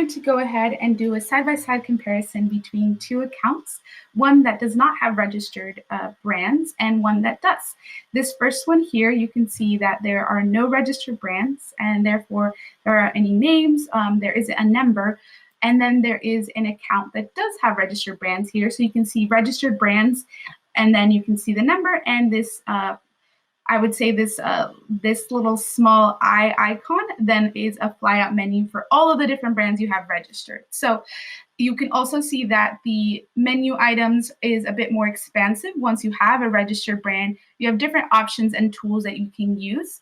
wanted to go ahead and do a side-by-side comparison between two accounts, one that does not have registered brands and one that does. This first one here, you can see that there are no registered brands, and therefore there are any names, there is a number, and then there is an account that does have registered brands here. So you can see registered brands, and then you can see the number, and this I would say this little small eye icon then is a flyout menu for all of the different brands you have registered. So you can also see that the menu items is a bit more expansive. Once you have a registered brand, you have different options and tools that you can use.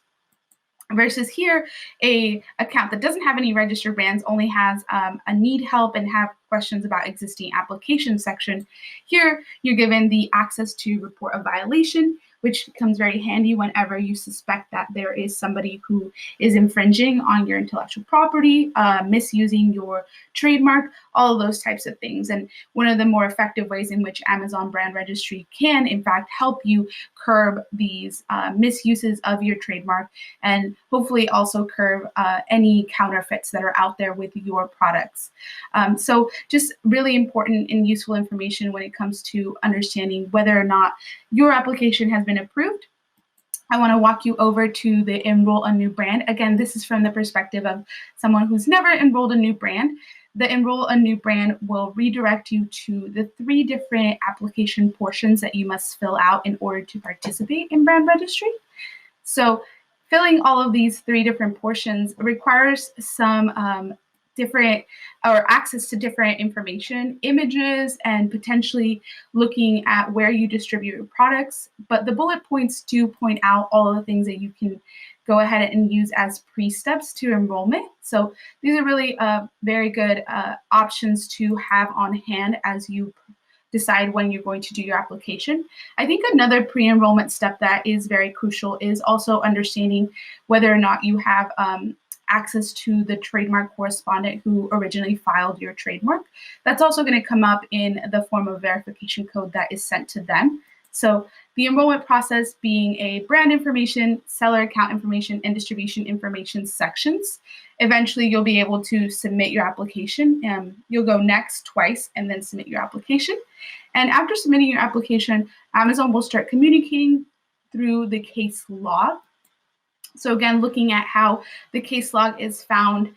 Versus here, a account that doesn't have any registered brands only has a need help and have questions about existing application section. Here, you're given the access to report a violation, which comes very handy whenever you suspect that there is somebody who is infringing on your intellectual property, misusing your trademark, all of those types of things. And one of the more effective ways in which Amazon Brand Registry can, in fact, help you curb these misuses of your trademark and hopefully also curb any counterfeits that are out there with your products. So just really important and useful information when it comes to understanding whether or not your application has been approved. I want to walk you over to the Enroll a New Brand. Again, this is from the perspective of someone who's never enrolled a new brand. The Enroll a New Brand will redirect you to the 3 different application portions that you must fill out in order to participate in Brand Registry. So filling all of these 3 different portions requires some different or access to different information, images, and potentially looking at where you distribute your products. But the bullet points do point out all of the things that you can go ahead and use as pre-steps to enrollment. So these are really very good options to have on hand as you decide when you're going to do your application. I think another pre-enrollment step that is very crucial is also understanding whether or not you have access to the trademark correspondent who originally filed your trademark. That's also going to come up in the form of verification code that is sent to them. So the enrollment process being a brand information, seller account information, and distribution information sections. Eventually, you'll be able to submit your application. You'll go next twice and then submit your application. And after submitting your application, Amazon will start communicating through the case log. So again, looking at how the case log is found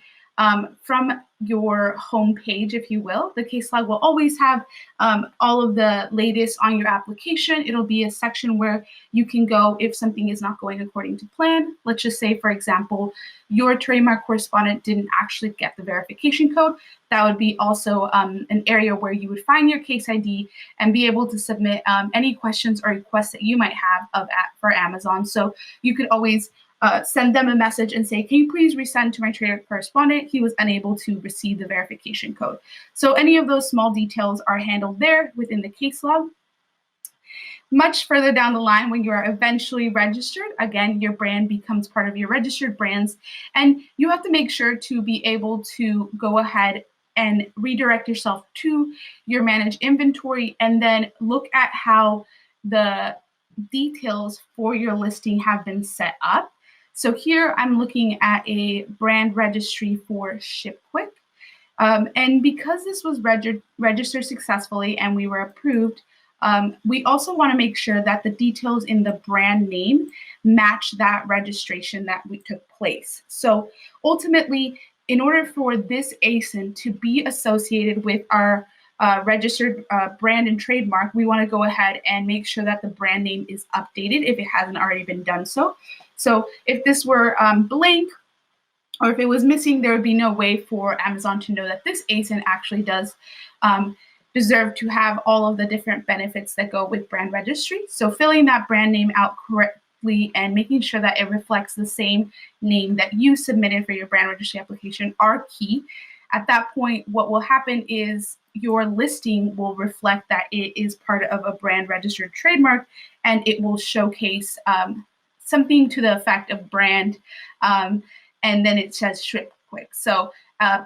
from your home page, if you will. The case log will always have all of the latest on your application. It'll be a section where you can go if something is not going according to plan. Let's just say, for example, your trademark correspondent didn't actually get the verification code. That would be also an area where you would find your case ID and be able to submit any questions or requests that you might have for Amazon. So you could always send them a message and say, can you please resend to my trader correspondent? He was unable to receive the verification code. So any of those small details are handled there within the case log. Much further down the line, when you are eventually registered, again, your brand becomes part of your registered brands, and you have to make sure to be able to go ahead and redirect yourself to your managed inventory and then look at how the details for your listing have been set up. So here I'm looking at a brand registry for ShipQuick. And because this was registered successfully and we were approved, we also want to make sure that the details in the brand name match that registration that we took place. So ultimately, in order for this ASIN to be associated with our registered brand and trademark, we want to go ahead and make sure that the brand name is updated if it hasn't already been done so. So if this were blank or if it was missing, there would be no way for Amazon to know that this ASIN actually does deserve to have all of the different benefits that go with brand registry. So filling that brand name out correctly and making sure that it reflects the same name that you submitted for your brand registry application are key. At that point, what will happen is your listing will reflect that it is part of a brand registered trademark, and it will showcase something to the effect of brand, and then it says ShipQuick. So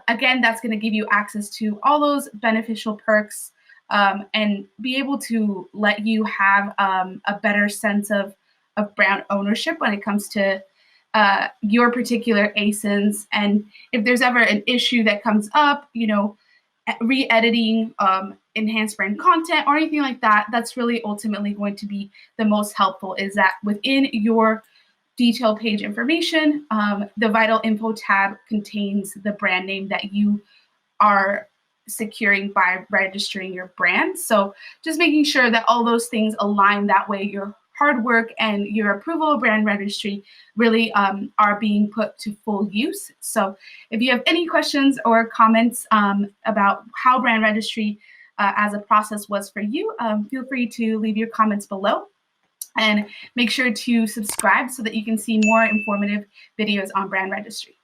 again, that's going to give you access to all those beneficial perks and be able to let you have a better sense of brand ownership when it comes to your particular ASINs. And if there's ever an issue that comes up, re-editing enhanced brand content or anything like that, that's really ultimately going to be the most helpful, is that within your detail page information, the Vital Info tab contains the brand name that you are securing by registering your brand. So just making sure that all those things align, that way your hard work and your approval of brand registry really are being put to full use. So if you have any questions or comments about how brand registry as a process was for you, feel free to leave your comments below. And make sure to subscribe so that you can see more informative videos on brand registry.